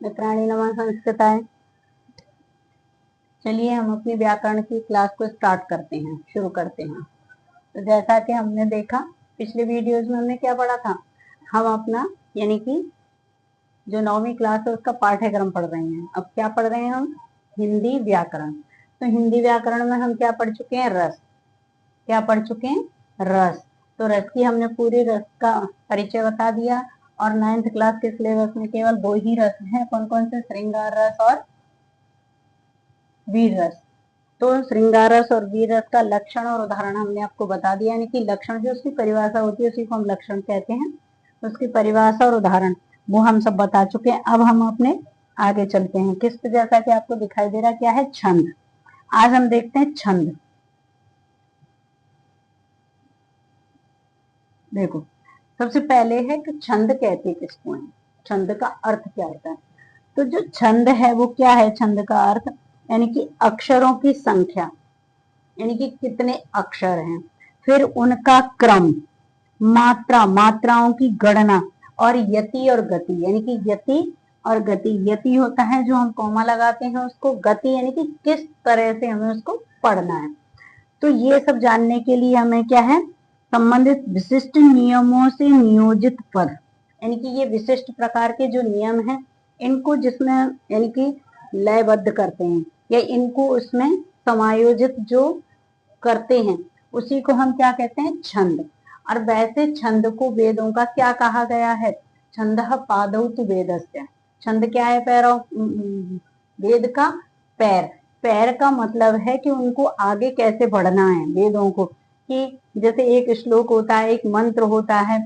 मित्राणि नमः संस्कृताय। चलिए हम अपनी व्याकरण की क्लास को स्टार्ट करते हैं, शुरू करते हैं। तो जैसा कि हमने देखा पिछले वीडियोज में हमने क्या पढ़ा था, हम अपना यानी कि जो 9वीं क्लास है उसका पाठ्यक्रम पढ़ रहे हैं। अब क्या पढ़ रहे हैं हम? हिंदी व्याकरण। तो हिंदी व्याकरण में हम क्या पढ़ चुके हैं? रस। क्या पढ़ चुके हैं? रस। तो रस की हमने पूरी रस का परिचय बता दिया। और 9th क्लास के सिलेबस में केवल 2 ही रस हैं। कौन कौन से? श्रृंगार रस और वीर रस। तो श्रृंगार रस और वीर रस का लक्षण और उदाहरण हमने आपको बता दिया, यानी कि लक्षण जो उसकी परिभाषा होती है उसी को हम लक्षण कहते हैं। उसकी परिभाषा और उदाहरण वो हम सब बता चुके हैं। अब हम अपने आगे चलते हैं। किस पे? जैसा कि आपको दिखाई दे रहा क्या है? छंद। आज हम देखते हैं छंद। देखो, सबसे पहले है कि छंद कहते किसको है, छंद का अर्थ क्या होता है। तो जो छंद है वो क्या है? छंद का अर्थ यानी कि अक्षरों की संख्या, यानी कि कितने अक्षर हैं, फिर उनका क्रम, मात्रा, मात्राओं की गणना, और यति और गति, यानी कि यति और गति। यति होता है जो हम कॉमा लगाते हैं उसको, गति यानी कि किस तरह से हमें उसको पढ़ना है। तो ये सब जानने के लिए हमें क्या है? संबंधित विशिष्ट नियमों से नियोजित पद, यानी कि ये विशिष्ट प्रकार के जो नियम हैं इनको जिसमें यानी कि लयबद्ध करते हैं या इनको उसमें समायोजित जो करते हैं उसी को हम क्या कहते हैं? छंद। और वैसे छंद को वेदों का क्या कहा गया है? छंदः पादौ तु वेदस्य। छंद क्या है? पैरों, वेद का पैर। पैर का मतलब है कि उनको आगे कैसे बढ़ना है वेदों को, कि जैसे एक श्लोक होता है, एक मंत्र होता है।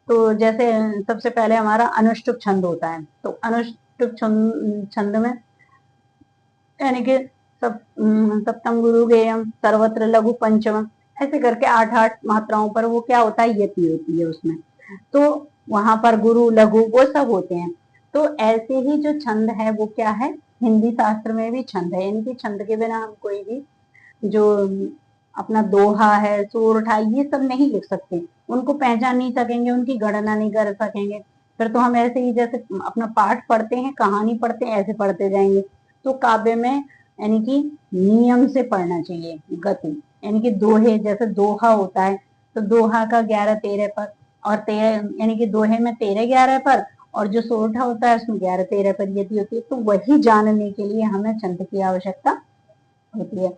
तो जैसे सबसे पहले हमारा अनुष्टुप छंद होता है। तो अनुष्टुप छंद में यानी कि सप्तम गुरु गेयम सर्वत्र लघु पंचम, ऐसे करके 8-8 मात्राओं पर वो क्या होता है? यति होती है उसमें। तो वहां पर गुरु लघु वो सब होते हैं। तो ऐसे ही जो छंद है वो क्या है? हिंदी शास्त्र में भी छंद है, यानी कि छंद के बिना हम कोई भी जो अपना दोहा है, सोरठा, ये सब नहीं लिख सकते। उनको पहचान नहीं सकेंगे, उनकी गणना नहीं कर सकेंगे। फिर तो हम ऐसे ही जैसे अपना पाठ पढ़ते हैं, कहानी पढ़ते हैं, ऐसे पढ़ते जाएंगे। तो काव्य में यानी कि नियम से पढ़ना चाहिए। गति यानी कि दोहे, जैसे दोहा होता है तो दोहा का 11-13 पर, और 13 यानी कि दोहे में 13-11 पर, और जो सोरठा होता है उसमें 11-13 पर यति होती है। तो वही जानने के लिए हमें छंद की आवश्यकता होती है।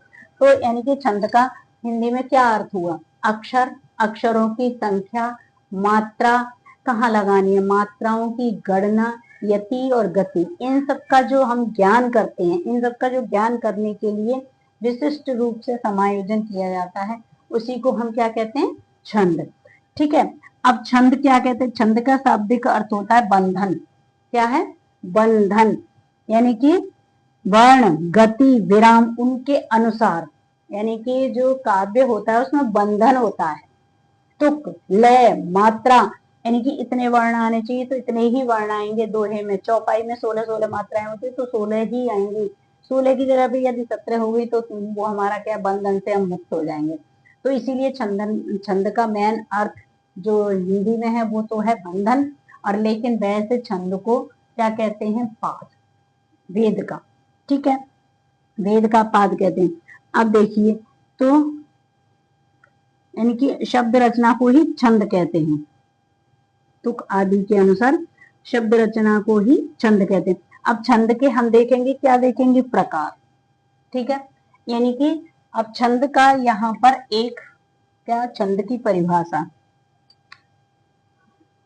तो यानी कि छंद का हिंदी में क्या अर्थ हुआ? अक्षर, अक्षरों की संख्या, मात्रा कहाँ लगानी है, मात्राओं की गणना, यति और गति, इन सब का जो हम ज्ञान करते हैं, इन सब का जो ज्ञान करने के लिए विशिष्ट रूप से समायोजन किया जाता है, उसी को हम क्या कहते हैं? छंद। ठीक है। अब छंद क्या कहते हैं? छंद का शाब्दिक अर्थ होता है बंधन। क्या है? बंधन, यानी कि वर्ण, गति, विराम उनके अनुसार, यानी कि जो काव्य होता है उसमें बंधन होता है। तुक, लय, मात्रा, यानी कि इतने वर्ण आने चाहिए तो इतने ही वर्ण आएंगे। दोहे में, चौपाई में 16-16 मात्राएं होती तो 16 ही आएंगी। 16 की जगह भी यदि 17 हो गई तो वो हमारा क्या? बंधन से हम मुक्त हो जाएंगे। तो इसीलिए छंद का मेन अर्थ जो हिंदी में है वो तो है बंधन। और लेकिन वैसे छंद को क्या कहते हैं? पाठ, वेद का। ठीक है, वेद का पाद कहते हैं। अब देखिए, तो यानी कि शब्द रचना को ही छंद कहते हैं। तुक आदि के अनुसार शब्द रचना को ही छंद कहते हैं। अब छंद के हम देखेंगे, क्या देखेंगे? प्रकार। ठीक है, यानी कि अब छंद का यहाँ पर एक क्या? छंद की परिभाषा,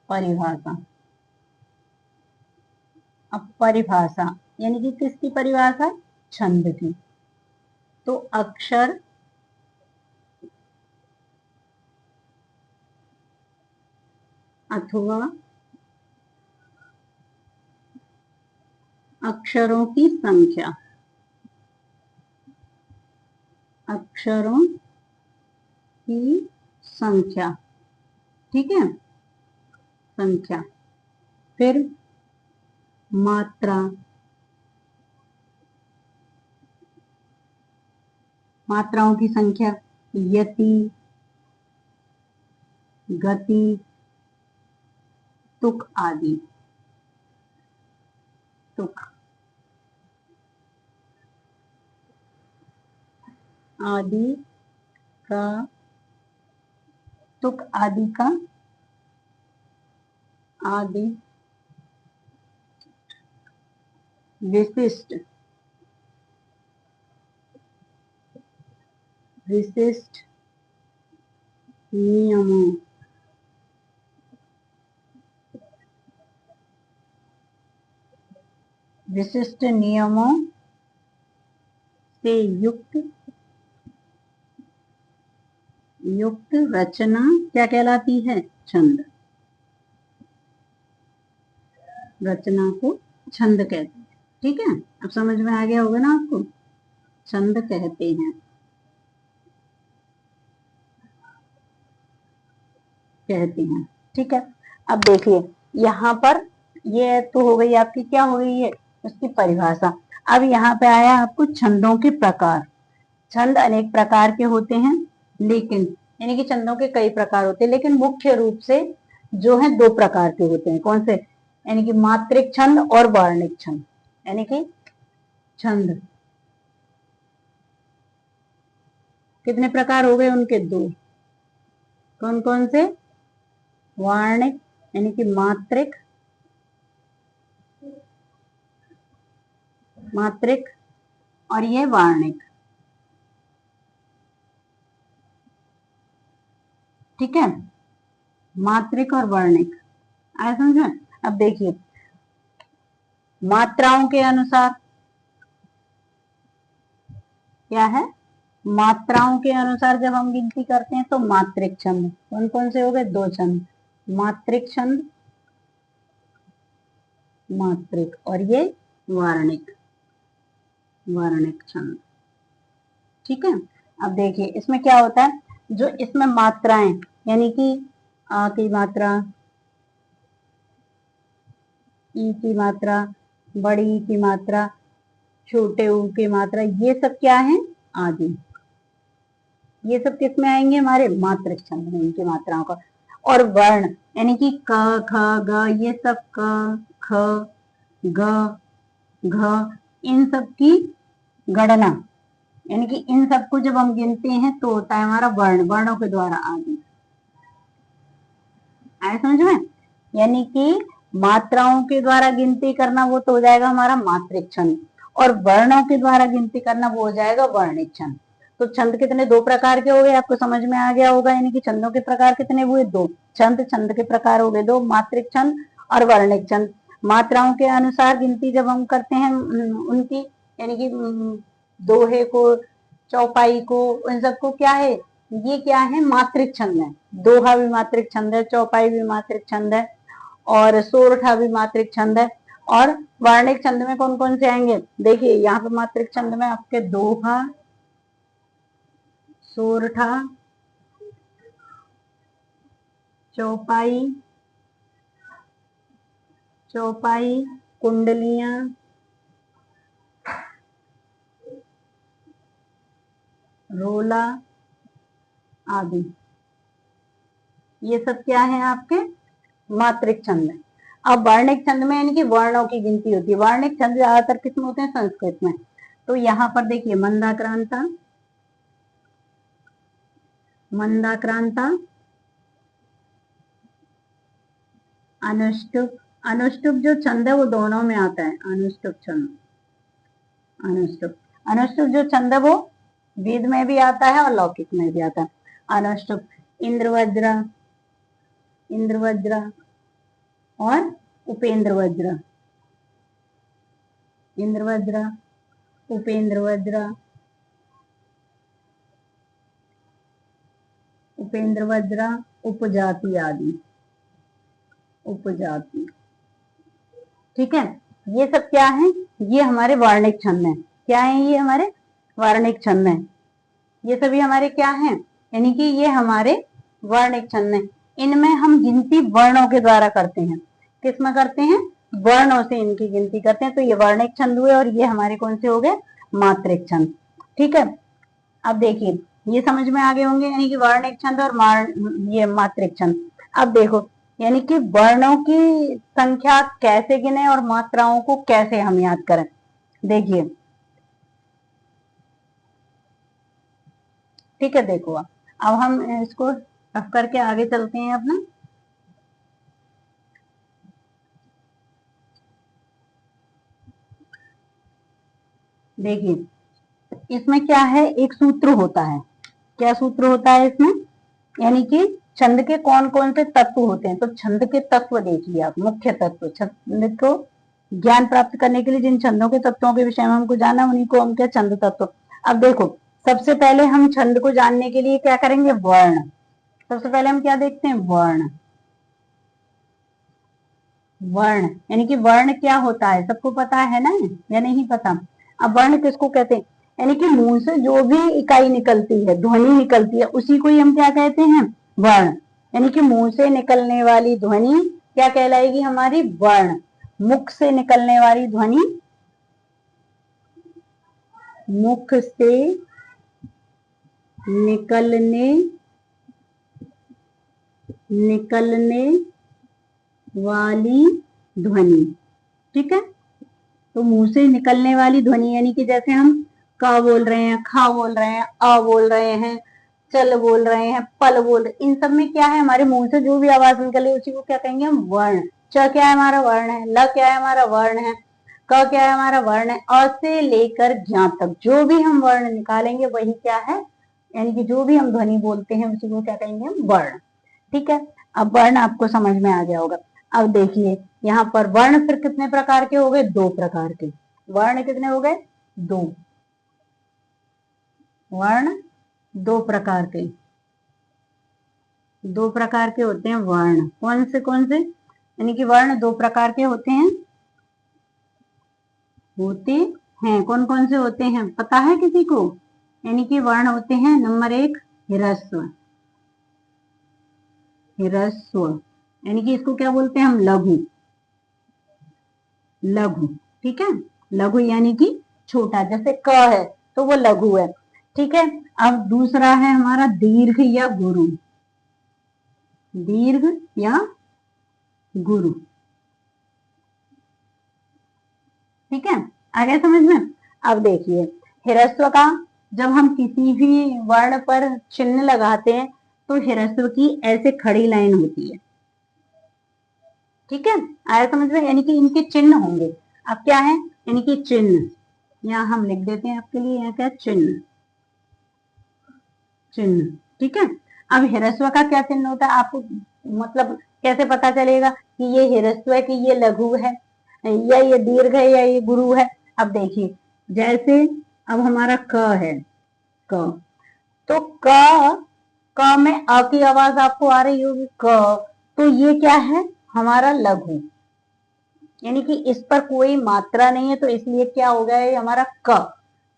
परिभाषा। अब परिभाषा यानी कि किसकी परिभाषा? छंद की। तो अक्षर, अथवा अक्षरों की संख्या, अक्षरों की संख्या। ठीक है, संख्या। फिर मात्रा, मात्राओं की संख्या, यति, गति, तुक आदि। तुक आदि का, तुक आदि का, आदि विशिष्ट, विशिष्ट नियमों, विशिष्ट नियमों से युक्त, युक्त रचना क्या कहलाती है? छंद। रचना को छंद कहते हैं। ठीक है, अब समझ में आ गया होगा ना आपको, छंद कहते हैं, कहते हैं। ठीक है, अब देखिए यहाँ पर ये तो हो गई आपकी, क्या हो गई है, उसकी परिभाषा। अब यहाँ पे आया आपको छंदों के प्रकार। छंद अनेक प्रकार के होते हैं, लेकिन यानी कि छंदों के कई प्रकार होते हैं, लेकिन मुख्य रूप से जो है दो प्रकार के होते हैं। कौन से? यानी कि मात्रिक छंद और वर्णिक छंद। यानी कि छंद कितने प्रकार हो गए उनके? दो। कौन कौन से? वर्णिक यानी कि मात्रिक, मात्रिक और ये वार्णिक। ठीक है, मात्रिक और वर्णिक आया समझ में? अब देखिए मात्राओं के अनुसार क्या है, मात्राओं के अनुसार जब हम गिनती करते हैं तो मात्रिक छंद कौन कौन से हो गए? दो छंद, मात्रिक छंद, मात्रिक, और ये वर्णिक, वर्णिक छंद। ठीक है, अब देखिए इसमें क्या होता है, जो इसमें मात्राएं यानी कि आ की मात्रा, ई की मात्रा, बड़ी ई की मात्रा, छोटे ऊ की मात्रा, ये सब क्या है? आदि। ये सब किस में आएंगे? हमारे मात्रिक छंद में, इनकी मात्राओं का। और वर्ण यानी कि क ख ग, ये सब क ख ग घ, इन सब की गणना यानी कि इन सबको जब हम गिनते हैं तो होता है हमारा वर्ण, वर्णों के द्वारा आदि। आए समझ में? यानी कि मात्राओं के द्वारा गिनती करना वो तो हो जाएगा हमारा मात्रिक छंद, और वर्णों के द्वारा गिनती करना वो हो जाएगा वर्णिक छंद। तो छंद कितने? दो प्रकार के हो गए, आपको समझ में आ गया होगा। यानी कि छंदों के प्रकार कितने हुए? दो। छंद, छंद के प्रकार हो गए दो, मात्रिक छंद और वर्णिक छंद। मात्राओं के अनुसार गिनती जब हम करते हैं उनकी, यानी कि दोहे को, चौपाई को, उन सबको क्या है, ये क्या है? मात्रिक छंद है। दोहा भी मात्रिक छंद है, चौपाई भी मात्रिक छंद है, और सोरठा भी मात्रिक छंद है। और वर्णिक छंद में कौन कौन से आएंगे? देखिए यहाँ पे मात्रिक छंद में आपके दोहा, सोरठा, चौपाई, चौपाई, कुंडलियां, रोला आदि, ये सब क्या है? आपके मात्रिक छंद है। अब वर्णिक छंद में यानी कि वर्णों की गिनती होती है। वर्णिक छंद ज्यादातर किसमें होते हैं? संस्कृत में। तो यहाँ पर देखिए मंदाक्रांता, मंदाक्रांता, अनुष्टुप। अनुष्टुप जो छंद है वो दोनों में आता है, अनुष्टुप छंद, अनुष्टुप। अनुष्टुप जो छंद है वो वेद में भी आता है और लौकिक में भी आता है। अनुष्टुप, इंद्रवज्र, इंद्रवज्र और उपेंद्र वज्र, इंद्रवज्र, उपेंद्र वज्र, उपेंद्र वज्र, उपजाति आदि, उपजाति। ठीक है, ये सब क्या है? ये हमारे वर्णिक छंद है। क्या है? ये हमारे वर्णिक छंद है। ये सभी हमारे क्या हैं? यानी कि ये हमारे वर्णिक छंद है। इनमें हम गिनती वर्णों के द्वारा करते हैं। किसमें करते हैं? वर्णों से इनकी गिनती करते हैं। तो ये वर्णिक छंद हुए, और ये हमारे कौन से हो गए? मात्रिक छंद। ठीक है, अब देखिए ये समझ में आ गए होंगे, यानी कि वर्णिक छंद और ये मात्रिक छंद। अब देखो यानी कि वर्णों की संख्या कैसे गिने और मात्राओं को कैसे हम याद करें। देखिए, ठीक है, देखो अब हम इसको रफ करके आगे चलते हैं अपना। देखिए, इसमें क्या है, एक सूत्र होता है। क्या सूत्र होता है इसमें, यानी कि छंद के कौन कौन से तत्व होते हैं। तो छंद के तत्व देखिए आप, मुख्य तत्व, छंद को ज्ञान प्राप्त करने के लिए जिन छंदों के तत्वों के विषय में हमको जाना, उन्हीं को हम क्या, छंद तत्व। अब देखो, सबसे पहले हम छंद को जानने के लिए क्या करेंगे, वर्ण। सबसे पहले हम क्या देखते हैं, वर्ण। वर्ण यानी कि वर्ण क्या होता है, सबको पता है ना या नहीं पता। अब वर्ण किसको कहते हैं, यानी कि मुंह से जो भी इकाई निकलती है, ध्वनि निकलती है, उसी को ही हम क्या कहते हैं, वर्ण। यानी कि मुंह से निकलने वाली ध्वनि क्या कहलाएगी, हमारी वर्ण। मुख से निकलने वाली ध्वनि, मुख से निकलने वाली ध्वनि, ठीक है। तो मुंह से निकलने वाली ध्वनि यानी कि जैसे हम क बोल रहे हैं, खा बोल रहे हैं, अ बोल रहे हैं, चल बोल रहे हैं, पल बोल रहे हैं, इन सब में क्या है, हमारे मुंह से जो भी आवाज निकले उसी को क्या कहेंगे हम, वर्ण। च क्या है हमारा वर्ण है, ल क्या है हमारा वर्ण है, क क्या है हमारा वर्ण है, अ से लेकर ज्ञ तक जो भी हम वर्ण निकालेंगे वही क्या है, यानी कि जो भी हम ध्वनि बोलते हैं उसी को क्या कहेंगे हम, वर्ण। ठीक है, अब वर्ण आपको समझ में आ गया होगा। अब देखिए, यहाँ पर वर्ण फिर कितने प्रकार के हो गए, दो प्रकार के। वर्ण कितने हो गए, दो। वर्ण दो प्रकार के, दो प्रकार के होते हैं वर्ण। कौन से, यानी कि वर्ण दो प्रकार के होते हैं, कौन कौन से होते हैं पता है किसी को। यानी कि वर्ण होते हैं, नंबर एक, ह्रस्व। ह्रस्व यानी कि इसको क्या बोलते हैं हम, लघु। लघु, ठीक है, लघु यानी कि छोटा, जैसे क है तो वो लघु है, ठीक है। अब दूसरा है हमारा दीर्घ या गुरु। दीर्घ या गुरु, ठीक है, आ गया समझ में। अब देखिए, ह्रस्व का जब हम किसी भी वर्ण पर चिन्ह लगाते हैं तो ह्रस्व की ऐसे खड़ी लाइन होती है, ठीक है, आया समझ में, यानी कि इनके चिन्ह होंगे। अब क्या है, यानी कि चिन्ह, यहाँ हम लिख देते हैं आपके लिए, यहाँ क्या, चिन्ह। चिन्ह, ठीक है। अब ह्रस्व का क्या चिन्ह होता है, आपको मतलब कैसे पता चलेगा कि ये ह्रस्व है कि ये लघु है, या ये दीर्घ है या ये गुरु है। अब देखिए, जैसे अब हमारा क है, क, तो क में अ की आवाज आपको आ रही होगी, क, तो ये क्या है, हमारा लघु, यानी कि इस पर कोई मात्रा नहीं है, तो इसलिए क्या हो गया, ये हमारा क।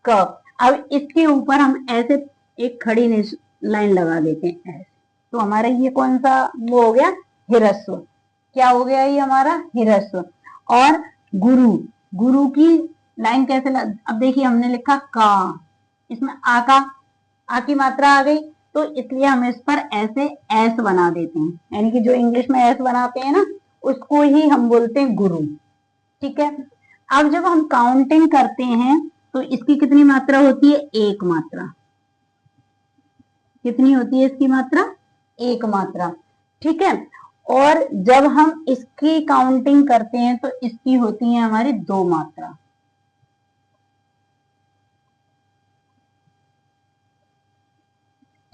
क, अब इसके ऊपर हम ऐसे एक खड़ी लाइन लगा देते हैं ऐसे, तो हमारा ये कौन सा वो हो गया, ह्रस्व। क्या हो गया ये हमारा, ह्रस्व। और गुरु, गुरु की लाइन कैसे अब देखिए, हमने लिखा का, इसमें आ का, आ की मात्रा आ गई, तो इसलिए हम इस पर ऐसे एस बना देते हैं, यानी कि जो इंग्लिश में एस बनाते हैं ना, उसको ही हम बोलते हैं गुरु, ठीक है। अब जब हम काउंटिंग करते हैं तो इसकी कितनी मात्रा होती है, एक मात्रा। कितनी होती है इसकी मात्रा, एक मात्रा, ठीक है। और जब हम इसकी काउंटिंग करते हैं तो इसकी होती है हमारी दो मात्रा,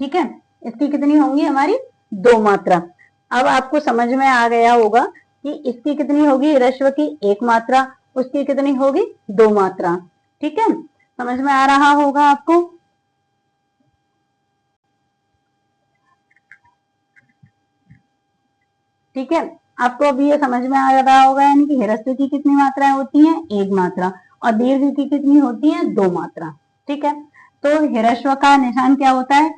ठीक है। इसकी कितनी होंगी हमारी, दो मात्रा। अब आपको समझ में आ गया होगा कि इसकी कितनी होगी, ह्रस्व की एक मात्रा, उसकी कितनी होगी, दो मात्रा, ठीक है, समझ में आ रहा होगा आपको। ठीक है, आपको अभी ये समझ में आ रहा होगा, यानी कि ह्रस्व की कितनी मात्राएं होती हैं, एक मात्रा, और दीर्घ की कितनी होती है, दो मात्रा, ठीक है। तो ह्रस्व का निशान क्या होता है,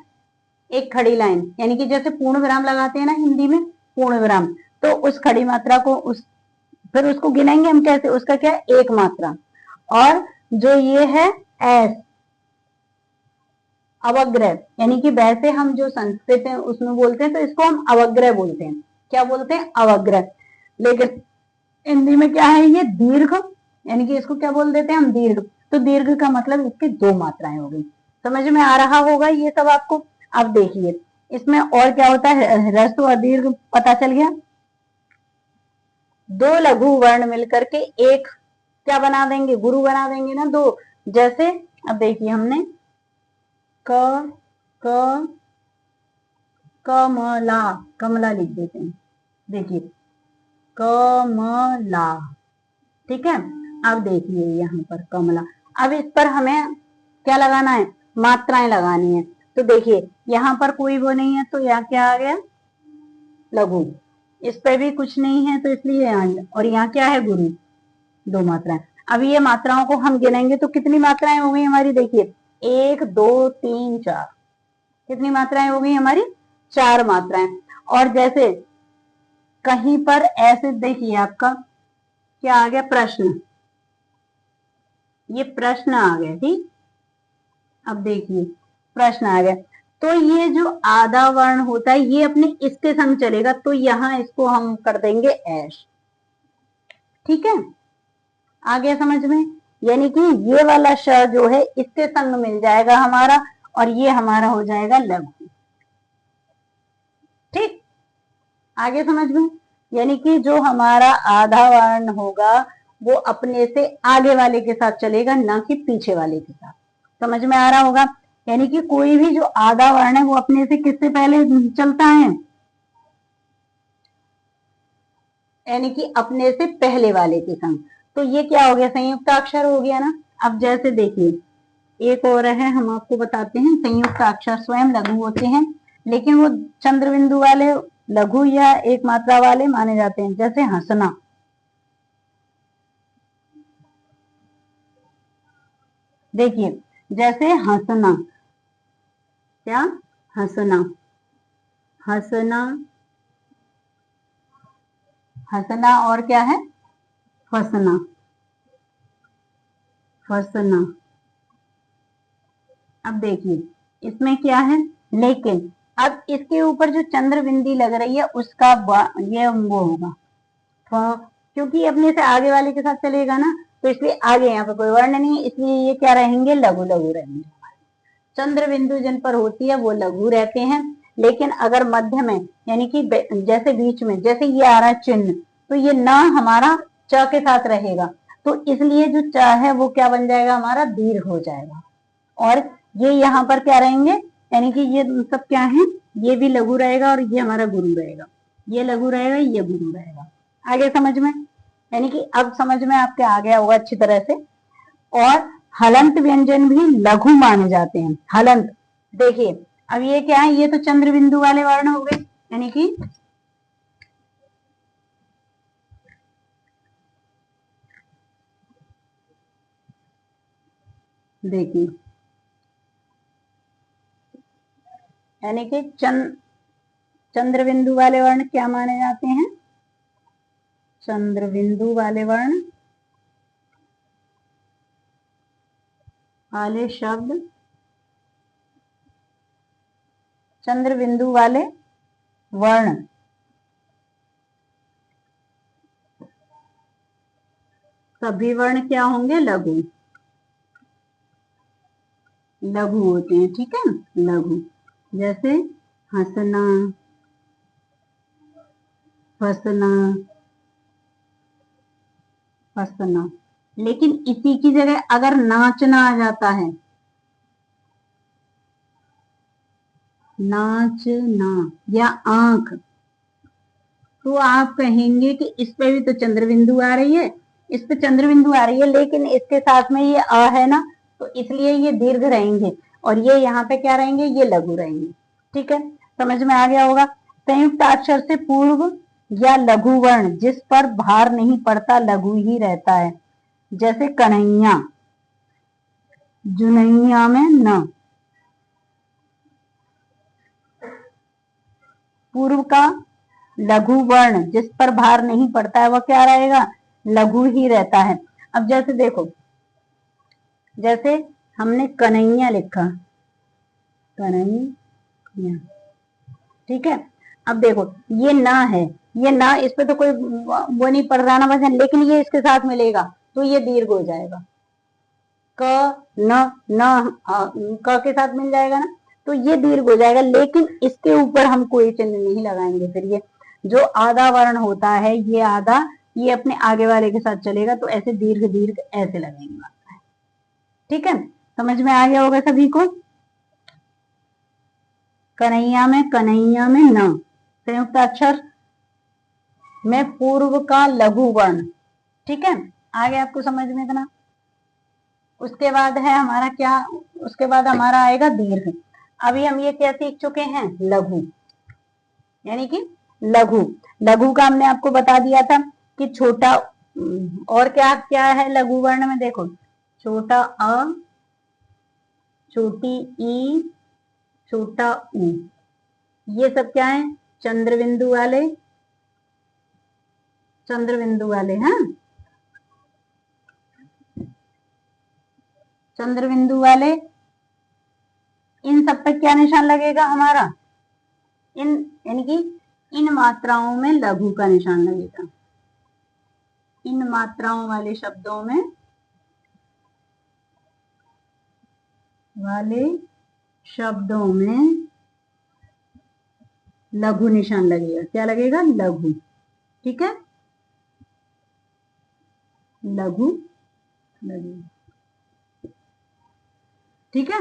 एक खड़ी लाइन, यानी कि जैसे पूर्ण विराम लगाते हैं ना हिंदी में, पूर्ण विराम, तो उस खड़ी मात्रा को उस फिर उसको गिनेंगे हम कैसे, उसका क्या है, एक मात्रा। और जो ये है एस, अवग्रह, यानी कि वैसे हम जो संस्कृत है उसमें बोलते हैं तो इसको हम अवग्रह बोलते हैं, क्या बोलते हैं, अवग्र। लेकिन हिंदी में क्या है, ये दीर्घ, यानी कि इसको क्या बोल देते हैं हम, दीर्घ। तो दीर्घ का मतलब इसकी दो मात्राएं हो गई। समझ में आ रहा होगा ये सब आपको। अब देखिए इसमें और क्या होता है, ह्रस्व और दीर्घ पता चल गया। दो लघु वर्ण मिलकर के एक क्या बना देंगे, गुरु बना देंगे ना दो। जैसे अब देखिए हमने क क कमला, कमला लिख देते हैं। देखिए कमला, ठीक है। अब देखिए यहाँ पर कमला, अब इस पर हमें क्या लगाना है, मात्राएं लगानी है। तो देखिए यहाँ पर कोई वो नहीं है, तो यहाँ क्या आ गया, लघु। इस पे भी कुछ नहीं है, तो इसलिए यहाँ, और यहाँ क्या है, गुरु, दो मात्राएं। अब ये मात्राओं को हम गिनेंगे तो कितनी मात्राएं हो गई हमारी, देखिए 1 2 3 4, कितनी मात्राएं हो गई हमारी, 4 मात्राएं। और जैसे कहीं पर ऐसे देखिए आपका क्या आ गया, प्रश्न, ये प्रश्न आ गया, ठीक। अब देखिए प्रश्न आ गया, तो ये जो आधा वर्ण होता है ये अपने इसके संग चलेगा, तो यहां इसको हम कर देंगे ऐश, ठीक है। आ गया समझ में, यानी कि ये वाला श जो है इसके संग मिल जाएगा हमारा, और ये हमारा हो जाएगा लघु, ठीक। आगे समझ में, यानी कि जो हमारा आधा वर्ण होगा वो अपने से आगे वाले के साथ चलेगा, ना कि पीछे वाले के साथ। समझ में आ रहा होगा, यानी कि कोई भी जो आधा वर्ण है वो अपने से किससे पहले चलता है, यानी कि अपने से पहले वाले के संग। तो ये क्या हो गया, संयुक्त अक्षर हो गया ना। अब जैसे देखिए एक और है, हम आपको बताते हैं, संयुक्त अक्षर स्वयं लघु होते हैं, लेकिन वो चंद्र बिंदु वाले लघु या एक मात्रा वाले माने जाते हैं। जैसे हंसना, देखिए जैसे हंसना, क्या, हंसना, हंसना, हंसना, और क्या है, फसना, फसना। अब देखिए इसमें क्या है, लेकिन अब इसके ऊपर जो चंद्र बिंदी लग रही है उसका ये वो होगा, क्योंकि अपने से आगे वाले के साथ चलेगा ना, तो इसलिए आगे यहाँ पे कोई वर्ण नहीं है, इसलिए ये क्या रहेंगे, लघु लघु रहेंगे। चंद्र बिंदु जिन पर होती है वो लघु रहते हैं, लेकिन अगर मध्य में, यानी कि जैसे बीच में, जैसे ये आ रहा है चिन्ह, तो ये न हमारा च के साथ रहेगा, तो इसलिए जो च है वो क्या बन जाएगा, हमारा दीर्घ हो जाएगा। और ये यहाँ पर क्या रहेंगे, यानी कि ये सब क्या है, ये भी लघु रहेगा और ये हमारा गुरु रहेगा, ये लघु रहेगा, ये गुरु रहेगा। आगे समझ में, यानी कि अब समझ में आपके आ गया होगा अच्छी तरह से। और हलंत व्यंजन भी लघु माने जाते हैं, हलंत। देखिए अब ये क्या है, ये तो चंद्र बिंदु वाले वर्ण हो गए, यानी कि देखिए, यानी कि चंद्र बिंदु वाले वर्ण क्या माने जाते हैं, चंद्र बिंदु वाले वर्ण वाले शब्द, चंद्र बिंदु वाले वर्ण सभी वर्ण क्या होंगे, लघु, लघु होते हैं, ठीक है, लघु। जैसे हंसना, फसना, फसना। लेकिन इसी की जगह अगर नाचना आ जाता है, नाचना, या आंख, तो आप कहेंगे कि इस पे भी तो चंद्र बिंदु आ रही है, इस पे चंद्र बिंदु आ रही है, लेकिन इसके साथ में ये अ है ना, तो इसलिए ये दीर्घ रहेंगे, और ये यहाँ पे क्या रहेंगे, ये लघु रहेंगे, ठीक है। समझ में आ गया होगा। संयुक्त अक्षर से पूर्व या लघु वर्ण जिस पर भार नहीं पड़ता लघु ही रहता है। जैसे कन्हैया, जुनैया में न, पूर्व का लघु वर्ण जिस पर भार नहीं पड़ता है वह क्या रहेगा, लघु ही रहता है। अब जैसे देखो, जैसे हमने कन्हैया लिखा, कन्हैया, ठीक है। अब देखो ये ना है, ये ना, इस पे तो कोई वो नहीं पड़ रहा ना वजन, लेकिन ये इसके साथ मिलेगा तो ये दीर्घ हो जाएगा। क न न क के साथ मिल जाएगा ना, तो ये दीर्घ हो जाएगा। लेकिन इसके ऊपर हम कोई चिन्ह नहीं लगाएंगे। फिर ये जो आधा वर्ण होता है, ये आधा ये अपने आगे वाले के साथ चलेगा, तो ऐसे दीर्घ दीर्घ ऐसे लगेंगे। ठीक है, समझ में आ गया होगा सभी को। कन्हैया में न, संयुक्त अक्षर में पूर्व का लघु वर्ण। ठीक है, आ गया आपको समझ में इतना। उसके बाद है हमारा क्या, उसके बाद हमारा आएगा दीर्घ। अभी हम ये क्या सीख चुके हैं, लघु, यानी कि लघु। लघु का हमने आपको बता दिया था कि छोटा, और क्या क्या है लघु वर्ण में, देखो छोटा अ, छोटी ई, छोटा ऊ, ये सब क्या है, चंद्र बिंदु वाले, चंद्र बिंदु वाले हैं, चंद्र बिंदु वाले। इन सब पे क्या निशान लगेगा हमारा, इन यानी कि इन मात्राओं में लघु का निशान लगेगा। इन मात्राओं वाले शब्दों में, वाले शब्दों में लघु निशान लगेगा। क्या लगेगा, लघु। ठीक है, लघु लगेगा। ठीक है,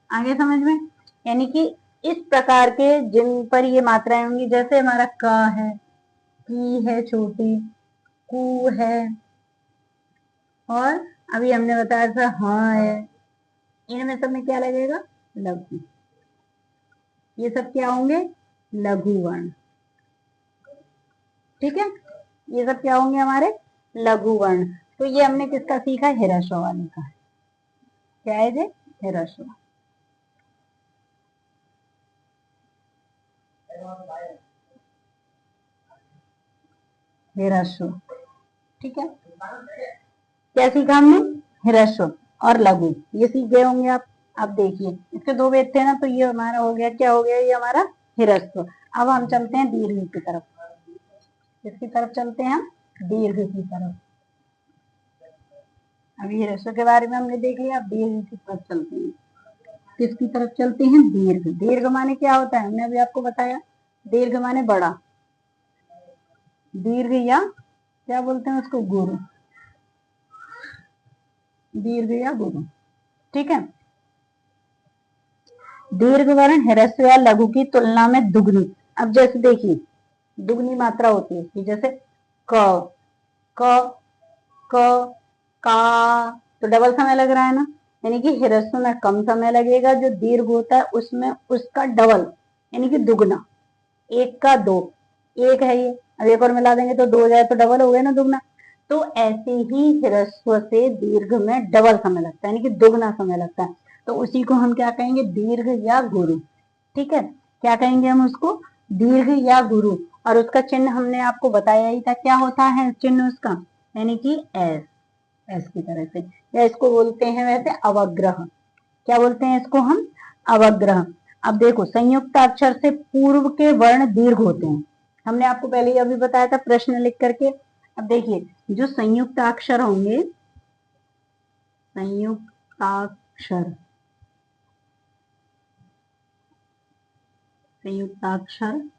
आगे समझ में, यानी कि इस प्रकार के जिन पर ये मात्राएं होंगी, जैसे हमारा क है, की है छोटी, कू है, और अभी हमने बताया था हाँ है, इनमें सब में क्या लगेगा, लघु। ये सब क्या होंगे, लघु वर्ण। ठीक है, ये सब क्या होंगे हमारे, लघु वर्ण। तो ये हमने किसका सीखा, ह्रस्व वाले का। क्या है ये, ह्रस्व। ह्रस्व। ठीक है, क्या सीखा हमने, ह्रस्व और लघु, ये सीख गए होंगे आप। अब देखिए इसके दो वेद थे ना, तो ये हमारा हो गया, क्या हो गया, ये हमारा ह्रस्व। अब हम चलते हैं दीर्घ की तरफ। किसकी तरफ चलते हैं हम, दीर्घ की तरफ। अभी ह्रस्व के बारे में हमने देख लिया, अब दीर्घ की तरफ चलते हैं। किसकी तरफ चलते हैं, दीर्घ। दीर्घ माने क्या होता है, हमने अभी आपको बताया, दीर्घ माने बड़ा, दीर्घ या क्या बोलते हैं उसको, गुरु, दीर्घ या गुरु। ठीक है, दीर्घ वर्ण ह्रस्व या लघु की तुलना में दुगनी। अब जैसे देखिए दुगनी मात्रा होती है इसकी, जैसे क, क, क, का, तो डबल समय लग रहा है ना, यानी कि ह्रस्व में कम समय लगेगा, जो दीर्घ होता है उसमें उसका डबल, यानी कि दुगना। एक का दो, एक है ये, अब एक और मिला देंगे तो दो हो जाए, तो डबल हो गया ना, दुगना। तो ऐसे ही ह्रस्व से दीर्घ में डबल समय लगता है, यानी कि दुगना समय लगता है। तो उसी को हम क्या कहेंगे, दीर्घ या गुरु। ठीक है, क्या कहेंगे हम उसको, दीर्घ या गुरु। और उसका चिन्ह हमने आपको बताया ही था, क्या होता है चिन्ह उसका, यानी कि एस, एस की तरह से, या इसको बोलते हैं वैसे अवग्रह। क्या बोलते हैं इसको हम, अवग्रह। अब देखो संयुक्त अक्षर से पूर्व के वर्ण दीर्घ होते हैं, हमने आपको पहले ही अभी बताया था प्रश्न लिख करके। अब देखिए जो संयुक्त अक्षर होंगे, संयुक्ताक्षर, संयुक्ताक्षर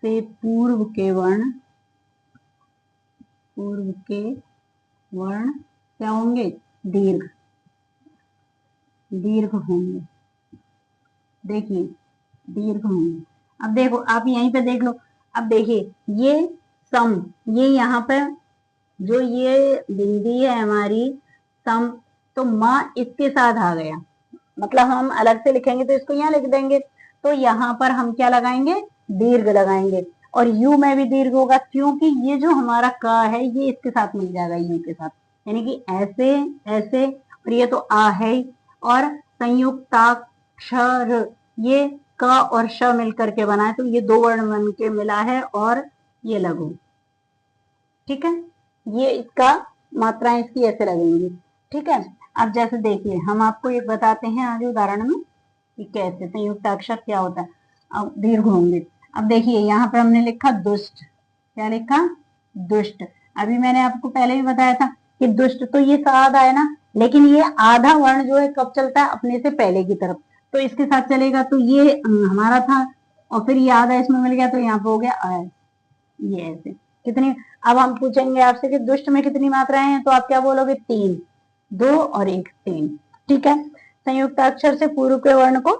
से पूर्व के वर्ण, पूर्व के वर्ण क्या होंगे, दीर्घ, दीर्घ होंगे। देखिए दीर्घ होंगे। अब देखो आप यहीं पे देख लो, अब देखिए ये सम, ये यहाँ पे जो ये बिंदी है हमारी सम, तो माँ इसके साथ आ गया, मतलब हम अलग से लिखेंगे तो इसको यहाँ लिख देंगे, तो यहाँ पर हम क्या लगाएंगे, दीर्घ लगाएंगे। और यू में भी दीर्घ होगा, क्योंकि ये जो हमारा का है ये इसके साथ मिल जाएगा यू के साथ, यानी कि ऐसे ऐसे, और ये तो आ है ही, और संयुक्ताक्षर ये क और श मिलकर के बना है, तो ये दो वर्ण बन के मिला है, और ये लघु। ठीक है, ये इसका मात्राएं इसकी ऐसे लगेंगी। ठीक है, अब जैसे देखिए हम आपको एक बताते हैं आगे उदाहरण में कि कैसे संयुक्त अक्षर क्या होता है। अब दीर्घ होंगे। अब देखिए यहाँ पर हमने लिखा दुष्ट, क्या लिखा? दुष्ट। अभी मैंने आपको पहले ही बताया था कि दुष्ट तो ये साधा है ना, लेकिन ये आधा वर्ण जो है कब चलता है? अपने से पहले की तरफ, तो इसके साथ चलेगा। तो ये हमारा था और फिर ये आधा इसमें मिल गया, तो यहाँ पे हो गया अ, ये ऐसे। कितनी, अब हम पूछेंगे आपसे कि दुष्ट में कितनी मात्राएं हैं, तो आप क्या बोलोगे? 3, 2 और 1, 3। ठीक है। संयुक्त अक्षर से पूर्व के वर्ण को,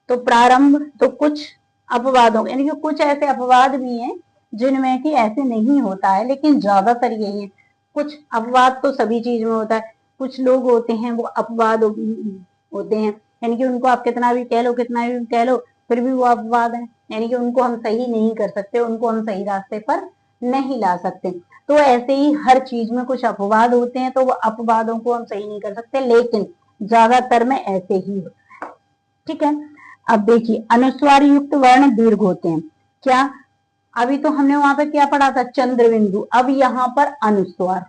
तो प्रारंभ, तो कुछ अपवादों, यानी कि कुछ ऐसे अपवाद भी हैं जिनमें कि ऐसे नहीं होता है, लेकिन ज्यादातर यही है। कुछ अपवाद तो सभी चीज में होता है, कुछ लोग होते हैं वो अपवाद होते हैं, यानी कि उनको आप कितना भी कह लो, कितना भी कह लो, फिर भी वो अपवाद है, यानी कि उनको हम सही नहीं कर सकते, उनको हम सही रास्ते पर नहीं ला सकते। तो ऐसे ही हर चीज में कुछ अपवाद होते हैं, तो वो अपवादों को हम सही नहीं कर सकते, लेकिन ज्यादातर में ऐसे ही होता है। ठीक है। अब देखिए अनुस्वार युक्त वर्ण दीर्घ होते हैं। क्या? अभी तो हमने वहां पे क्या पढ़ा था? चंद्र बिंदु। अब यहाँ पर अनुस्वार।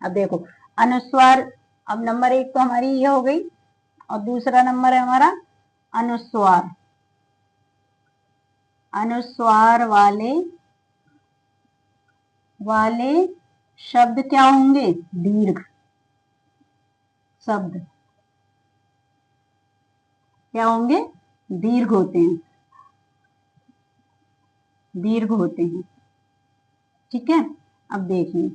अब देखो अनुस्वार, अब नंबर 1 तो हमारी ये हो गई, और दूसरा नंबर है हमारा अनुस्वार। अनुस्वार वाले वाले शब्द क्या होंगे? दीर्घ शब्द क्या होंगे? दीर्घ होते हैं, दीर्घ होते हैं। ठीक है। अब देखिए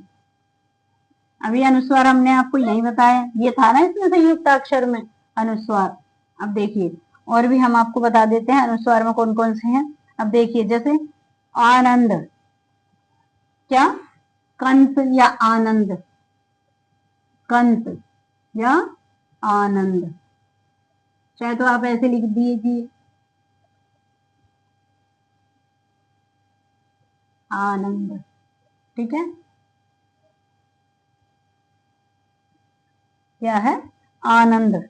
अभी अनुस्वार हमने आपको यही बताया, ये था ना इसमें संयुक्त अक्षर में अनुस्वार। अब देखिए और भी हम आपको बता देते हैं अनुस्वार में कौन कौन से हैं। अब देखिए जैसे आनंद, क्या? कंस या आनंद, कंस या आनंद, चाहे तो आप ऐसे लिख दीजिए आनंद। ठीक है, क्या है? आनंद।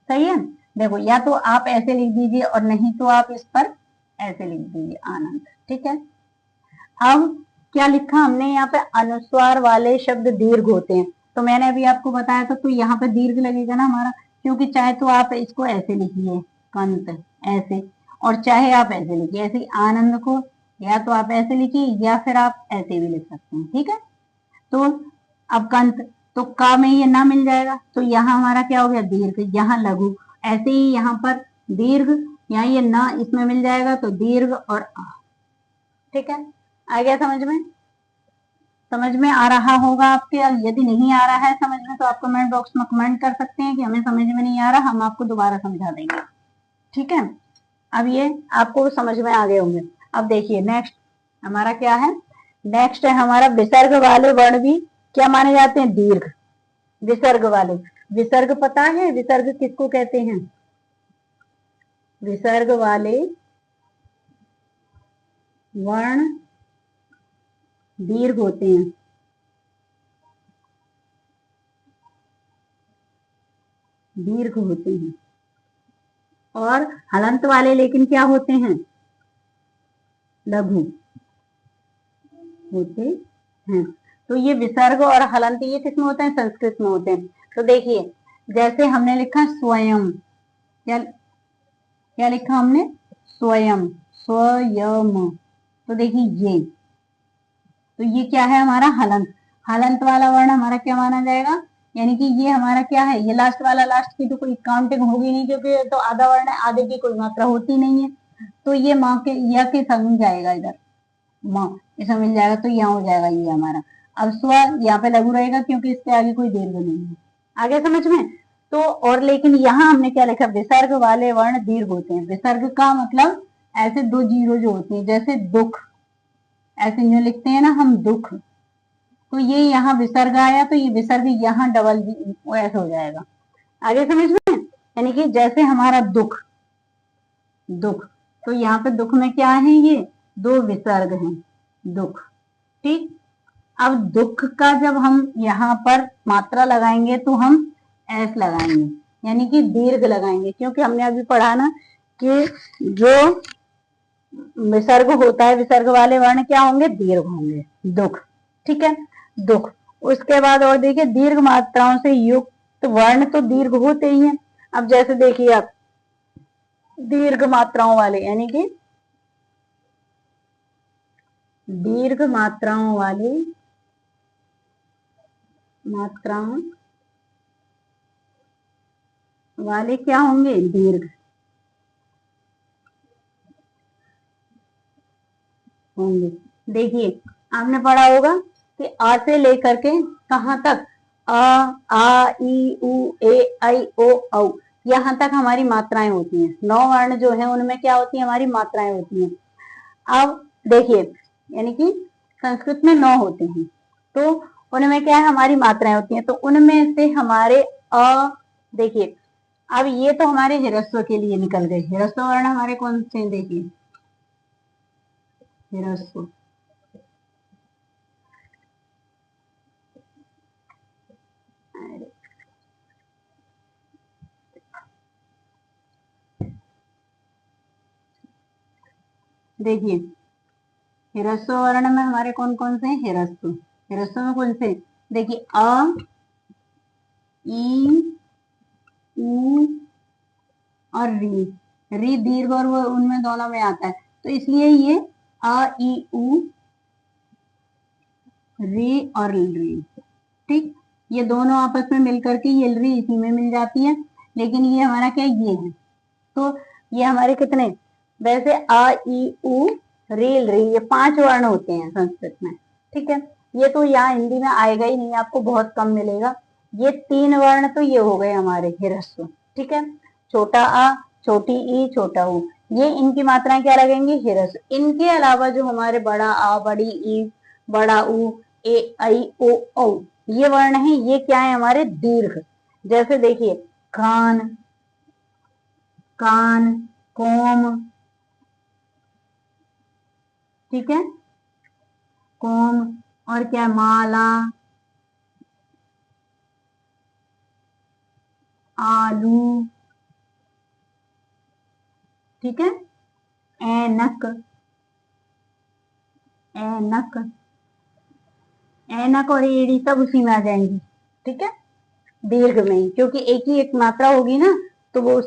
सही है। देखो या तो आप ऐसे लिख दीजिए और नहीं तो आप इस पर ऐसे लिख दीजिए आनंद। ठीक है। अब क्या लिखा हमने यहाँ पे? अनुस्वार वाले शब्द दीर्घ होते हैं। तो मैंने अभी आपको बताया था, तो यहाँ पे दीर्घ लगेगा ना हमारा, क्योंकि चाहे तो आप इसको ऐसे लिखिए कंत ऐसे, और चाहे आप ऐसे लिखिए, ऐसे आनंद को या तो आप ऐसे लिखिए या फिर आप ऐसे भी लिख सकते हैं। ठीक है। तो अब कंत, तो का में ये ना मिल जाएगा, तो यहाँ हमारा क्या हो गया? दीर्घ। यहाँ लघु, ऐसे ही यहाँ पर दीर्घ, यहाँ ये ना इसमें मिल जाएगा, तो दीर्घ और आ। ठीक है। आ गया समझ में? समझ में आ रहा होगा आपके। यदि नहीं आ रहा है समझ में, तो आप कमेंट बॉक्स में कमेंट कर सकते हैं कि हमें समझ में नहीं आ रहा, हम आपको दोबारा समझा देंगे। ठीक है। अब ये आपको समझ में आ गए होंगे। अब देखिए नेक्स्ट हमारा क्या है? नेक्स्ट है हमारा विसर्ग वाले वर्ण भी क्या माने जाते हैं? दीर्घ। विसर्ग वाले, विसर्ग पता है विसर्ग किसको कहते हैं? विसर्ग वाले वर्ण दीर्घ होते हैं, दीर्घ होते हैं। और हलंत वाले लेकिन क्या होते हैं? लघु होते हैं। तो ये विसर्ग और हलंत ये किसमें होते हैं? संस्कृत में होते हैं। तो देखिए जैसे हमने लिखा स्वयं, क्या क्या लिखा हमने? स्वयं, स्वयं। तो देखिए ये, तो ये क्या है हमारा? हलंत। हलंत वाला वर्ण हमारा क्या माना जाएगा? यानी कि ये हमारा क्या है? ये लास्ट वाला, लास्ट की तो कोई काउंटिंग होगी नहीं, क्योंकि ये तो आधा वर्ण है, आधे की कोई मात्रा होती नहीं है। तो ये माँ के या के संग जाएगा, इधर माँ इसमें मिल जाएगा, तो यहाँ हो जाएगा ये हमारा। अब स्व यहाँ पे लघु रहेगा क्योंकि इसके आगे कोई दीर्घ नहीं है। आगे समझ में? तो और लेकिन यहाँ हमने क्या लिखा? विसर्ग वाले वर्ण दीर्घ होते हैं। विसर्ग का मतलब ऐसे 2 जीरो जो होती है, जैसे दुख, ऐसे जो लिखते हैं ना हम दुख, तो ये यहाँ विसर्ग आया, तो ये विसर्ग यहाँ डबल वो ऐसे हो जाएगा। आगे समझ में? यानी कि जैसे हमारा दुख, दुख, तो यहाँ पे दुख में क्या है? ये 2 विसर्ग हैं, दुख। ठीक। अब दुख का जब हम यहाँ पर मात्रा लगाएंगे तो हम एस लगाएंगे, यानी कि दीर्घ लगाएंगे, क्योंकि हमने अभी पढ़ा ना कि जो विसर्ग होता है, विसर्ग वाले वर्ण क्या होंगे? दीर्घ होंगे। दुख। ठीक है। दुख। उसके बाद और देखिए दीर्घ मात्राओं से युक्त वर्ण तो दीर्घ होते ही हैं। अब जैसे देखिए आप दीर्घ मात्राओं वाले, यानी कि दीर्घ मात्राओं वाले, मात्राओं वाले क्या होंगे, दीर्घ होंगे। देखिए आपने पढ़ा होगा कि आ से लेकर के कहाँ तक, आ ई उ ए आई ओ औ, यहाँ तक हमारी मात्राएं होती हैं। 9 वर्ण जो है उनमें क्या होती है, हमारी मात्राएं होती हैं। अब देखिए, यानी कि संस्कृत में 9 होते हैं, तो उनमें क्या है, हमारी मात्राएं होती हैं। तो उनमें से हमारे अ, देखिए अब ये तो हमारे हिरस्व के लिए निकल गए। हिरस्व वर्ण हमारे कौन से हैं, देखिए हिरस्व, देखिए हिरस्व वर्ण में हमारे कौन कौन से हैं, हिरस्व। हिरस्व में कौन से, देखिए अ, ई, उ और री। री दीर्घ और वो उनमें दोनों में आता है, तो इसलिए ये अ ई उ री और री, ठीक। ये दोनों आपस में मिलकर के ये री इसी में मिल जाती है, लेकिन ये हमारा क्या, ये है। तो ये हमारे कितने, वैसे आ ई उ रील री, ये 5 वर्ण होते हैं संस्कृत में, ठीक है। ये तो यहाँ हिंदी में आएगा ही नहीं, आपको बहुत कम मिलेगा। ये 3 वर्ण तो ये हो गए हमारे हिरस्व, ठीक है। छोटा आ, छोटी ई, छोटा ऊ, ये इनकी मात्राएं क्या लगेंगी, हिरस्व। इनके अलावा जो हमारे बड़ा आ, बड़ी ई, बड़ा ऊ, ए आई ओ औ, ये वर्ण है, ये क्या है, हमारे दीर्घ। जैसे देखिए कान, कान, कोम, ठीक है, कोम, और क्या, माला, आलू, ठीक है, ऐनक, ऐनक, ऐनक और एड़ी सब उसी में आ जाएंगी, ठीक है, दीर्घ में ही, क्योंकि एक ही एक मात्रा होगी ना, तो वो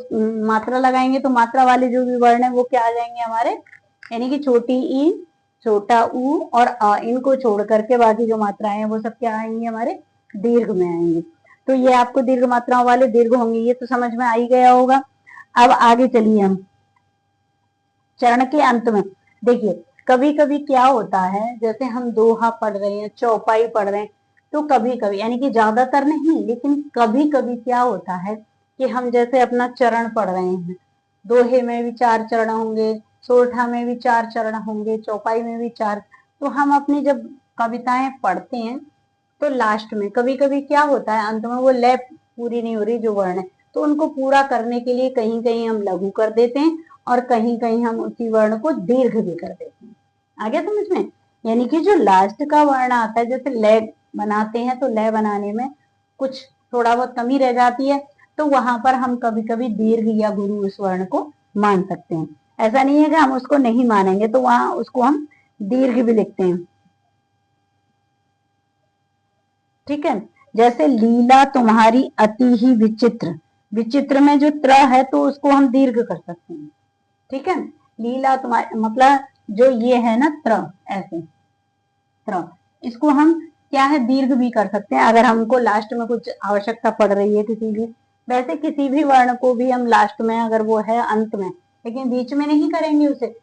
मात्रा लगाएंगे तो मात्रा वाले जो भी वर्ण है वो क्या आ जाएंगे हमारे, यानी कि छोटी ई, छोटा ऊ और आ, इनको छोड़ करके बाकी जो मात्राएं हैं वो सब क्या आएंगी, हमारे दीर्घ में आएंगे। तो ये आपको दीर्घ मात्राओं वाले दीर्घ होंगे, ये तो समझ में आ ही गया होगा। अब आगे चलिए हम चरण के अंत में, देखिए कभी कभी क्या होता है, जैसे हम दोहा पढ़ रहे हैं, चौपाई पढ़ रहे हैं, तो कभी कभी, यानी कि ज्यादातर नहीं, लेकिन कभी कभी क्या होता है कि हम जैसे अपना चरण पढ़ रहे हैं, दोहे में भी 4 चरण होंगे, सोरठा में भी 4 चरण होंगे, चौपाई में भी 4, तो हम अपनी जब कविताएं पढ़ते हैं तो लास्ट में कभी कभी क्या होता है, अंत में वो लय पूरी नहीं हो रही जो वर्ण है, तो उनको पूरा करने के लिए कहीं कहीं हम लघु कर देते हैं और कहीं कहीं हम उसी वर्ण को दीर्घ भी कर देते हैं। आ गया समझ में, यानी कि जो लास्ट का वर्ण आता है, जैसे लय बनाते हैं तो लय बनाने में कुछ थोड़ा बहुत कमी रह जाती है, तो वहां पर हम कभी कभी दीर्घ या गुरु उस वर्ण को मान सकते हैं। ऐसा नहीं है कि हम उसको नहीं मानेंगे, तो वहां उसको हम दीर्घ भी लिखते हैं, ठीक है। जैसे लीला तुम्हारी अति ही विचित्र, विचित्र में जो त्र है तो उसको हम दीर्घ कर सकते हैं, ठीक है। लीला तुम्हारी मतलब जो ये है ना त्र, ऐसे त्र, इसको हम क्या है, दीर्घ भी कर सकते हैं अगर हमको लास्ट में कुछ आवश्यकता पड़ रही है किसी भी, वैसे किसी भी वर्ण को भी हम लास्ट में अगर वो है अंत में, लेकिन बीच में नहीं करेंगे उसे,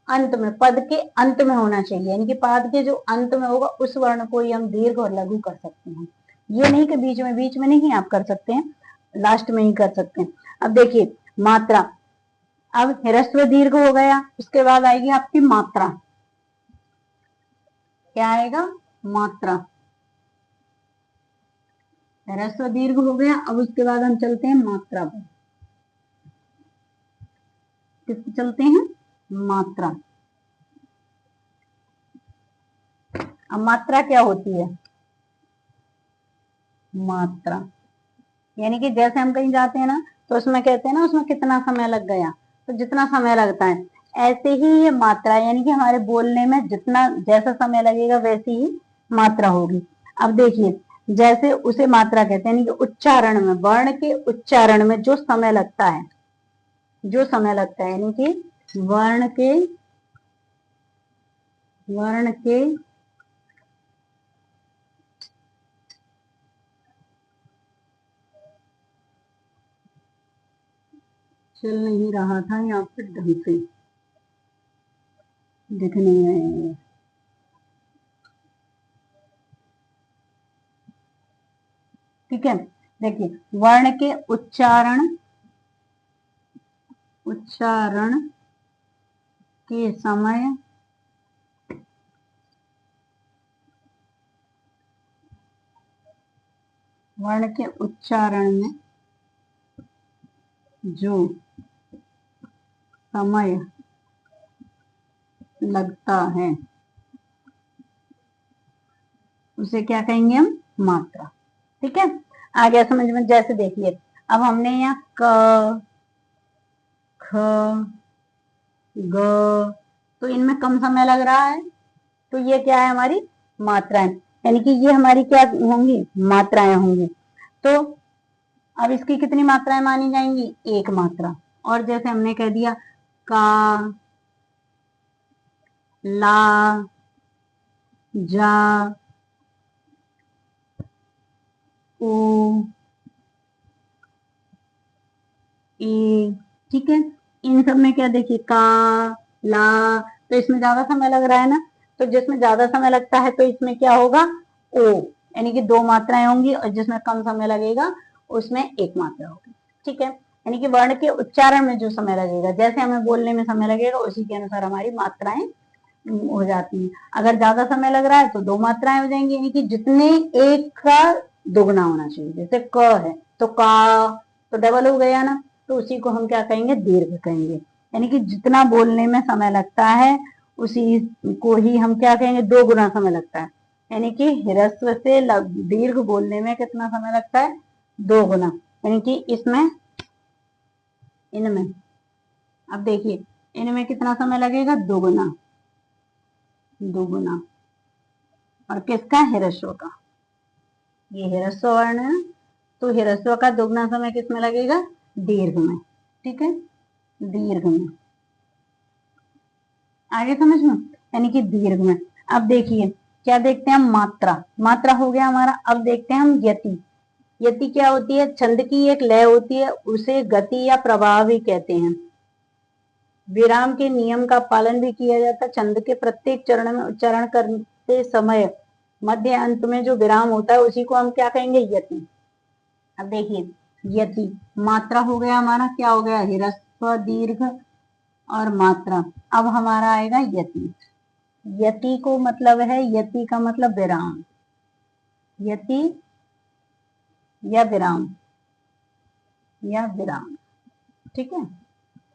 अंत में, पद के अंत में होना चाहिए, यानी कि पद के जो अंत में होगा उस वर्ण को ही हम दीर्घ और लघु कर सकते हैं। ये नहीं कि बीच में नहीं आप कर सकते हैं, लास्ट में ही कर सकते हैं। अब देखिए मात्रा, अब ह्रस्व दीर्घ हो गया, उसके बाद आएगी आपकी मात्रा, क्या आएगा, मात्रा। ह्रस्व दीर्घ हो गया, अब उसके बाद हम चलते हैं मात्रा पर, किस पे चलते हैं, मात्रा। अब मात्रा क्या होती है, मात्रा यानी कि जैसे हम कहीं जाते हैं ना, तो उसमें कहते हैं ना उसमें कितना समय लग गया, तो जितना समय लगता है, ऐसे ही ये मात्रा, यानी कि हमारे बोलने में जितना जैसा समय लगेगा वैसी ही मात्रा होगी। अब देखिए जैसे उसे मात्रा कहते हैं, यानी कि उच्चारण में, वर्ण के उच्चारण में जो समय लगता है, जो समय लगता है, यानी कि वर्ण के चल नहीं रहा था या फिर ढंग से दिख नहीं रहे हैं। ठीक है, देखिए वर्ण के उच्चारण के समय वर्ण के उच्चारण में जो समय लगता है उसे क्या कहेंगे हम, मात्रा। ठीक है, आ गया समझ में। जैसे देखिए अब हमने यहाँ क, ख, ग, तो इनमें कम समय लग रहा है, तो ये क्या है, हमारी मात्राएं, यानी कि ये हमारी क्या होंगी, मात्राएं होंगी। तो अब इसकी कितनी मात्राएं मानी जाएंगी, एक मात्रा। और जैसे हमने कह दिया का, ला, जा, ओ, ए, ठीक है, इन सब में क्या देखिए का, ला, तो इसमें ज्यादा समय लग रहा है ना, तो जिसमें ज्यादा समय लगता है तो इसमें क्या होगा, ओ, यानी कि दो मात्राएं होंगी, और जिसमें कम समय लगेगा उसमें एक मात्रा होगी। ठीक है, यानी कि वर्ण के उच्चारण में जो समय लगेगा, जैसे हमें बोलने में समय लगेगा उसी के अनुसार हमारी मात्राएं हो जाती है। अगर ज्यादा समय लग रहा है तो दो मात्राएं हो जाएंगी, यानी कि जितने एक का दुगना होना चाहिए। जैसे क है तो का तो डबल हो गया ना, तो उसी को हम क्या कहेंगे, दीर्घ कहेंगे। यानी कि जितना बोलने में समय लगता है उसी को ही हम क्या कहेंगे, दो गुना समय लगता है। यानी कि ह्रस्व से दीर्घ बोलने में कितना समय लगता है, दो गुना। यानी कि इसमें, इनमें, अब देखिए इनमें कितना समय लगेगा, दोगुना, दोगुना। और किसका, ह्रस्व का, ये ह्रस्व वर्ण है, तो ह्रस्व का दोगुना समय किसमें लगेगा, दीर्घ में। ठीक है, दीर्घ में, आगे समझ में, यानी कि दीर्घ में। अब देखिए क्या देखते हैं हम, मात्रा, मात्रा हो गया हमारा। अब देखते हैं हम यति। यति क्या होती है, छंद की एक लय होती है, उसे गति या प्रवाह भी कहते हैं। विराम के नियम का पालन भी किया जाता है। छंद के प्रत्येक चरण में उच्चारण करते समय मध्य अंत में जो विराम होता है उसी को हम क्या कहेंगे, यति। अब देखिए यति, मात्रा हो गया हमारा, क्या हो गया, ह्रस्व, दीर्घ और मात्रा। अब हमारा आएगा यति। यति को मतलब है, यति का मतलब विराम, यति या विराम, या विराम। ठीक है,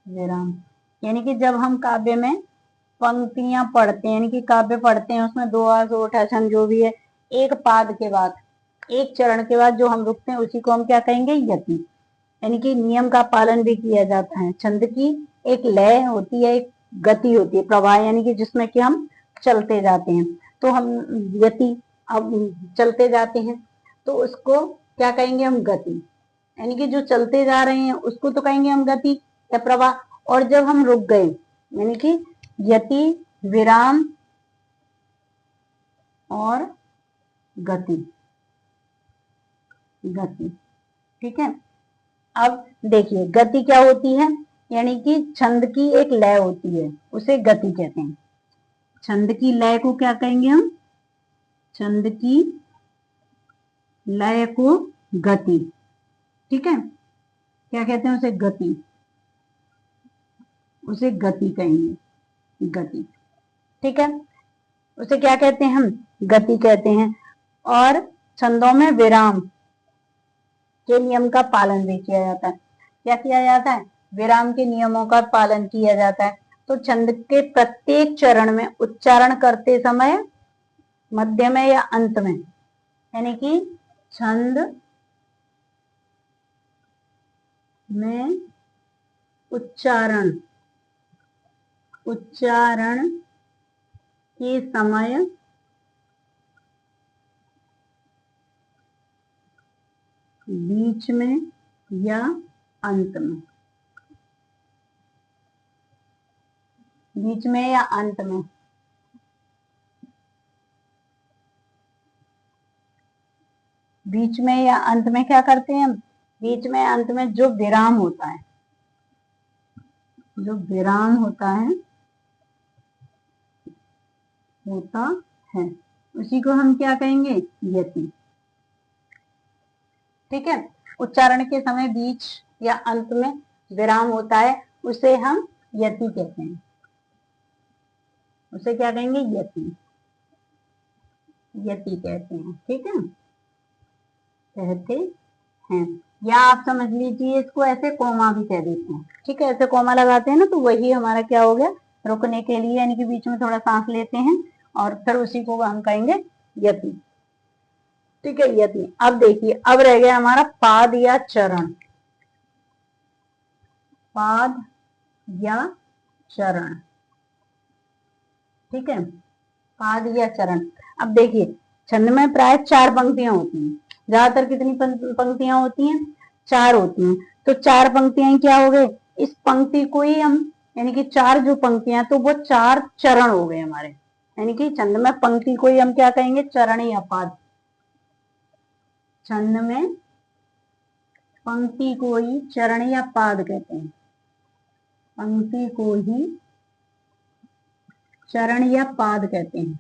विराम, यानी कि जब हम काव्य में पंक्तियां पढ़ते हैं, यानी कि काव्य पढ़ते हैं, उसमें दो ओठ छंद जो भी है, एक पाद के बाद, एक चरण के बाद जो हम रुकते हैं उसी को हम क्या कहेंगे, यति। यानी कि नियम का पालन भी किया जाता है। छंद की एक लय होती है, एक गति होती है, प्रवाह, यानी कि जिसमें कि हम चलते जाते हैं, तो हम यति, अब चलते जाते हैं तो उसको क्या कहेंगे हम, गति। यानी कि जो चलते जा रहे हैं उसको तो कहेंगे हम गति या प्रवाह। और जब हम रुक गए, यानी कि यति, विराम और गति, गति। ठीक है, अब देखिए गति क्या होती है, यानी कि छंद की एक लय होती है, उसे गति कहते हैं। छंद की लय को क्या कहेंगे हम, छंद की लय को गति। ठीक है, क्या कहते हैं उसे, गति, उसे गति कहेंगे, गति। ठीक है, उसे क्या कहते हैं हम, गति कहते हैं। और छंदों में विराम के नियम का पालन भी किया जाता है। क्या किया जाता है, विराम के नियमों का पालन किया जाता है। तो छंद के प्रत्येक चरण में उच्चारण करते समय मध्य में या अंत में, यानी कि छंद में उच्चारण, उच्चारण के समय बीच में या अंत में, बीच में या अंत में? बीच में या अंत में क्या करते हैं हम? बीच में अंत में जो विराम होता है, जो विराम होता है उसी को हम क्या कहेंगे? यति। ठीक है, उच्चारण के समय बीच या अंत में विराम होता है, उसे हम यति कहते हैं। उसे क्या कहेंगे? यति, यति कहते हैं। ठीक है, कहते हैं। या आप समझ लीजिए इसको ऐसे कोमा भी कह देते हैं। ठीक है, ऐसे कोमा लगाते हैं ना, तो वही हमारा क्या हो गया? रुकने के लिए, यानी कि बीच में थोड़ा सांस लेते हैं और फिर उसी को हम कहेंगे यति। ठीक है, यति। अब देखिए, अब रह गया हमारा पाद या चरण। पाद या चरण। ठीक है, पाद या चरण। अब देखिए, छंद में प्राय 4 पंक्तियां होती हैं। ज्यादातर कितनी पंक्तियां होती हैं? 4 होती हैं। तो 4 पंक्तियां क्या हो गए? इस पंक्ति को ही हम, यानी कि 4 जो पंक्तियां, तो वो 4 चरण हो गए हमारे। यानी कि छंद में पंक्ति को ही हम क्या कहेंगे? चरण या पाद। छंद में पंक्ति को ही चरण या पाद कहते हैं। पंक्ति को ही चरण या पाद कहते हैं।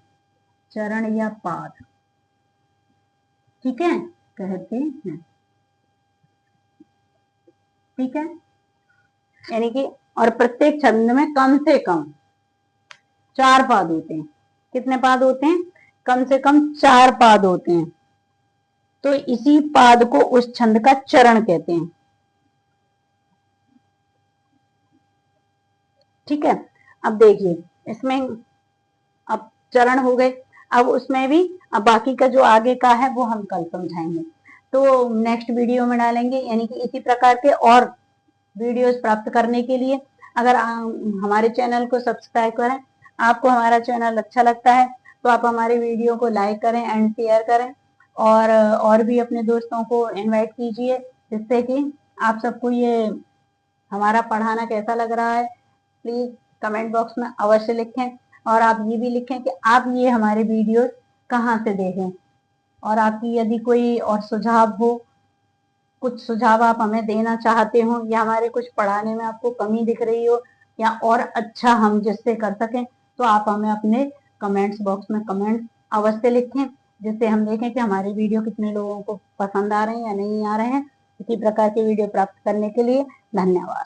चरण या पाद। ठीक है, कहते हैं। ठीक है, यानी कि और प्रत्येक छंद में कम से कम 4 पाद होते हैं। कितने पाद होते हैं? कम से कम 4 पाद होते हैं। तो इसी पाद को उस छंद का चरण कहते हैं। ठीक है, अब देखिए, इसमें अब चरण हो गए। अब उसमें भी अब बाकी का जो आगे का है वो हम कल समझाएंगे, तो नेक्स्ट वीडियो में डालेंगे। यानी कि इसी प्रकार के और वीडियोस प्राप्त करने के लिए अगर हमारे चैनल को सब्सक्राइब करें। आपको हमारा चैनल अच्छा लगता है तो आप हमारे वीडियो को लाइक करें एंड शेयर करें, और भी अपने दोस्तों को इनवाइट कीजिए, जिससे कि आप सबको ये हमारा पढ़ाना कैसा लग रहा है प्लीज कमेंट बॉक्स में अवश्य लिखें। और आप ये भी लिखें कि आप ये हमारे वीडियो कहाँ से देखें, और आपकी यदि कोई और सुझाव हो, कुछ सुझाव आप हमें देना चाहते हो, या हमारे कुछ पढ़ाने में आपको कमी दिख रही हो, या और अच्छा हम जिससे कर सकें, तो आप हमें अपने कमेंट्स बॉक्स में कमेंट अवश्य लिखें, जिससे हम देखें कि हमारे वीडियो कितने लोगों को पसंद आ रहे हैं या नहीं आ रहे हैं। इसी प्रकार के वीडियो प्राप्त करने के लिए धन्यवाद।